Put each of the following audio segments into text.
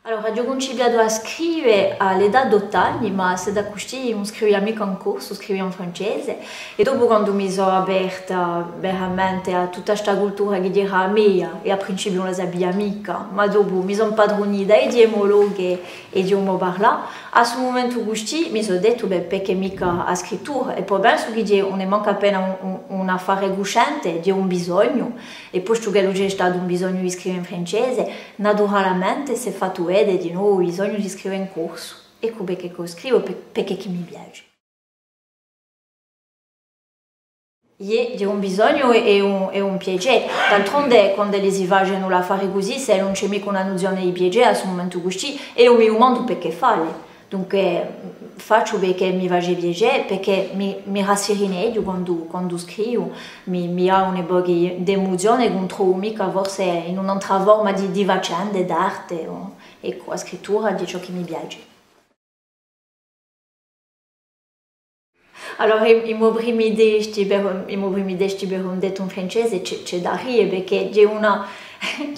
Allora, io ho cominciato a scrivere all'età di 8 anni, ma se da così non scrivevo mica in corso, scrivevo in francese. E dopo quando mi sono aperta veramente a tutta questa cultura che era mia, e a principio non la sapevo mica, ma dopo mi sono padronita di emologhe e di come parlare, a questo momento così mi sono detto perché mica a scrittura. E poi penso che non è manca appena un affare cosciente, di un bisogno, e posto che c'è stato un bisogno di scrivere in francese, naturalmente si è fatto di nuovo bisogno di scrivere in corso. Ecco perché scrivo, perché mi piace. Di un bisogno e un piacere. D'altronde, quando si fanno la fare così, se non c'è mica una nozione di piacere, a questo momento così, è un mio mondo perché farlo. Dunque, faccio perché mi fa piacere, perché mi rassicura quando scrivo, mi ha una bolla di emozione che non trovo mica forse in un'altra forma di faccende, d'arte. Ecco, la scrittura di ciò che mi piace. Allora, i miei primi idee per un detto in francese c'è da ridere perché c'è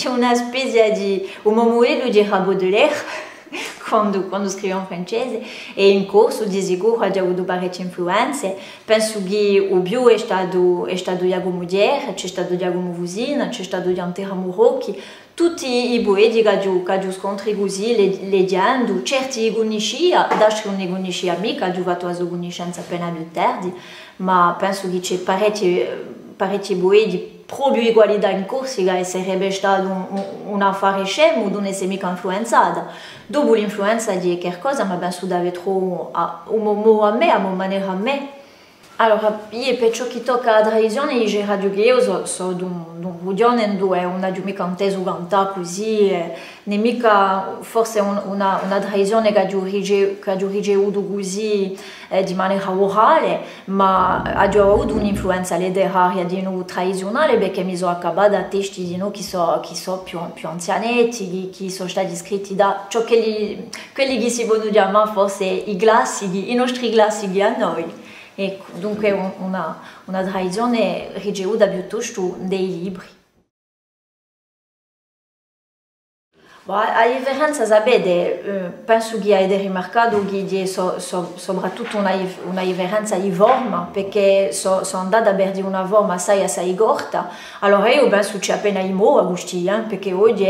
una specie di un modello di Baudelaire quando scrivo in francese e in corso di sicuro ho avuto parecchie influenze. Penso che il più è stato Jacopo Mudier, c'è stato Giacomo Vusina, c'è stato Giantera Murocchi, tutti i poeti che ho scontri così leggendo, certi li conoscia, altri non li conoscia mica, ho fatto la sua conoscenza appena più tardi, ma penso che c'è parecchi poeti proprio di qualità in Corsica e sarebbe stato un affare scemo non essere mica influenzata. Dopo l'influenza di qualcosa, ma penso di aver trovato un modo a me, a una maniera a me. Allora, io per ciò che tocca la tradizione, io radio che io sono di un regione dove non ho mica inteso cantare così, né mica forse una tradizione che ho ricevuto così di maniera orale, ma ho avuto un'influenza letteraria di noi tradizionale perché mi sono accabata a testi di noi che sono più anzianetti, che sono stati scritti da quelli che si possono chiamare forse i nostri classici a noi. Ecco, dunque una tradizione ricevuta piuttosto dei libri. A differenza, sapete, penso che avete rimarcato che c'è soprattutto una differenza di forma, perché sono andata a perdere una forma assai corta. Allora io penso che c'è appena in moda questi, perché oggi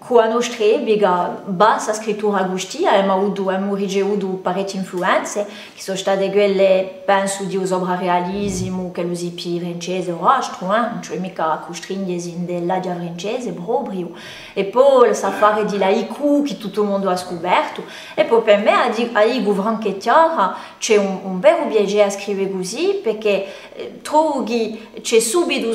con la nostra epoca basta scrittura questi, abbiamo ricevuto parecchie influenze, che sono state quelle, penso, di sovrarealismo, che lo si più francese o altro, non c'è mica costringere dell'aria francese proprio. E poi il safari di l'haiku che tutto il mondo ha scoperto e poi per me a Igo Franchettara c'è un vero piacere a scrivere così perché trovo che c'è subito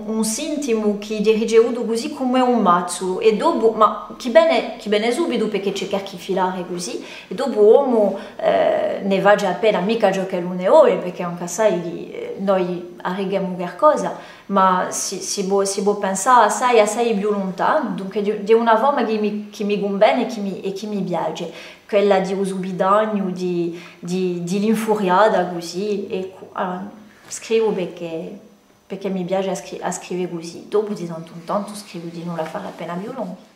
un sentimo che è ricevuto così come un mazzo e dopo, ma che bene subito perché c'è chi filare così e dopo uomo ne va già appena mica giocare l'une ore perché anche sai noi arriviamo qualcosa ma si può pensare assai più lontano, dunque di una forma che mi conviene e che mi piace, quella di uso bidagno, di l'infuriata così, ecco, allora, scrivo perché mi piace a scrivere così, dopo di tanto in tanto scrivo di non la fare appena più lunga.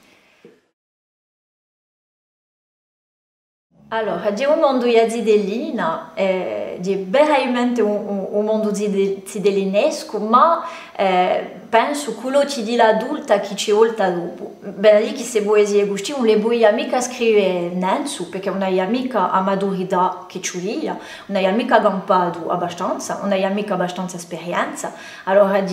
Allora, di un mondo di zidellina, di veramente un mondo zidelinesco, ma penso quello che di l'adulta che ci volta dopo. Bene, lì che se poesie gusti, non le puoi mica scrivere nensu, perché non hai mica a maturità che ci via, non hai mica campato abbastanza, non hai mica abbastanza esperienza, allora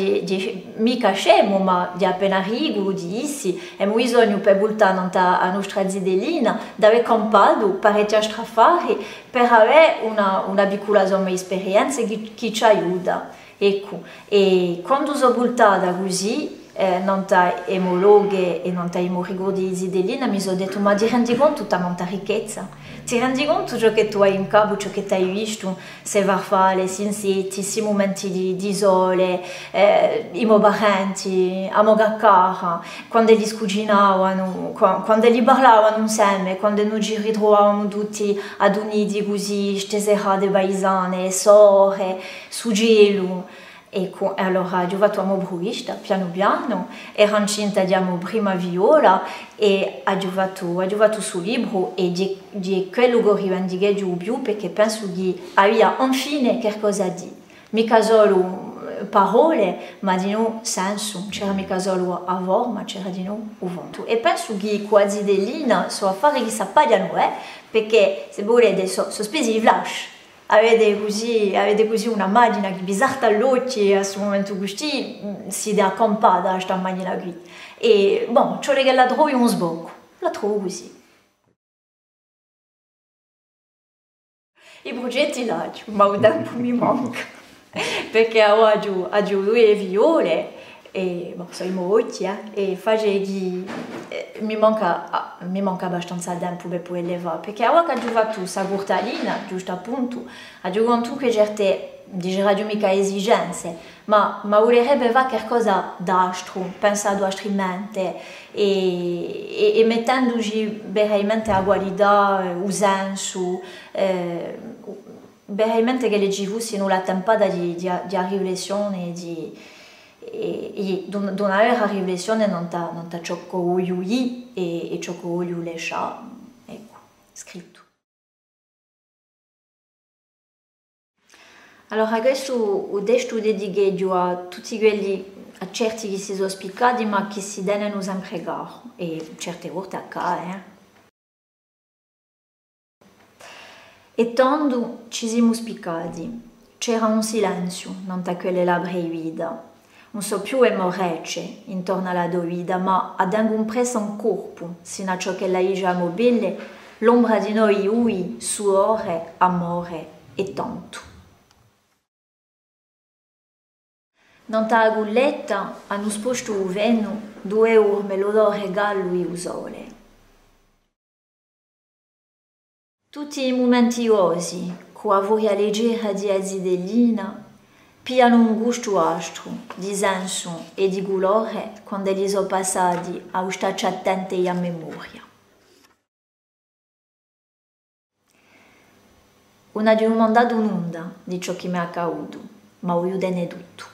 mica scemo, ma di appena rigo, di issi, e bisogno per voltare a nostra zidellina, di aver campato, parecchie strafari, per avere una piccola somma di esperienza che ci aiuta. Ecco, e quando sono voltata così, non ta emologhe e non ta ricordi di Zidellina, mi sono detto, ma ti rendi conto tutta quanta ricchezza? Ti rendi conto ciò che tu hai in capo, ciò che ti hai visto, se farfalle, si insetti, si momenti di sole, i miei parenti, a mia cara, quando li scucinavano, quando li parlavano insieme, quando noi ci ritrovavamo tutti aduniti così, ste serate paesane, sore, su gelo. E allora ho giocato a bruista piano piano, ero incinta di prima viola e ho giocato sul libro e di quello che rivendico di più perché penso che aveva infine qualcosa di mica solo parole ma di no senso, c'era mica solo a vor ma c'era di no uvonto e penso che quasi dell'ina sono affari che sappiano perché se volete sono spesi di flash. Avete così una macchina che vi salta all'occhio e a questo momento così si dà accampata questa macchina qui. E bon, ciò che la trovo un sbocco, la trovo così. I progetti là, ma un tempo mi manca, perché oggi ho due viole e bon, sono molti, e mi manca abbastanza tempo per poter levare, perché ora che ho giocato questa cortalina, giusto appunto, ho giocato che certe, dicevo mica esigenze, ma volerebbe fare qualcosa d'altro, pensato altramente e mettendoci veramente la qualità, il senso, veramente che leggevo siano la tempata di riflessione e donare la riflessione non ta ciò che voglio io e ciò che voglio lasciare, ecco, scritto. Allora adesso ho detto dedicato a tutti quelli, a certi che si sono spiccati ma che si devono sempre gare e certe volte accade. E quando ci siamo spiccati c'era un silenzio non da quelle labbra vide. Non so più le morecce intorno alla dovida, ma ad un preso un corpo, sino a ciò che la igia mobile, l'ombra di noi ui, suore, amore e tanto. Non ta gulletta hanno sposto il vento 2 ore l'odore gallo e il sole. Tutti i momenti osi, con la voglia leggera di azidelina, piano un gusto astro di senso e di colore quando li sono passati a starci attenti a memoria. Non ho mandato un'onda di ciò che mi è accaduto, ma ho detto tutto.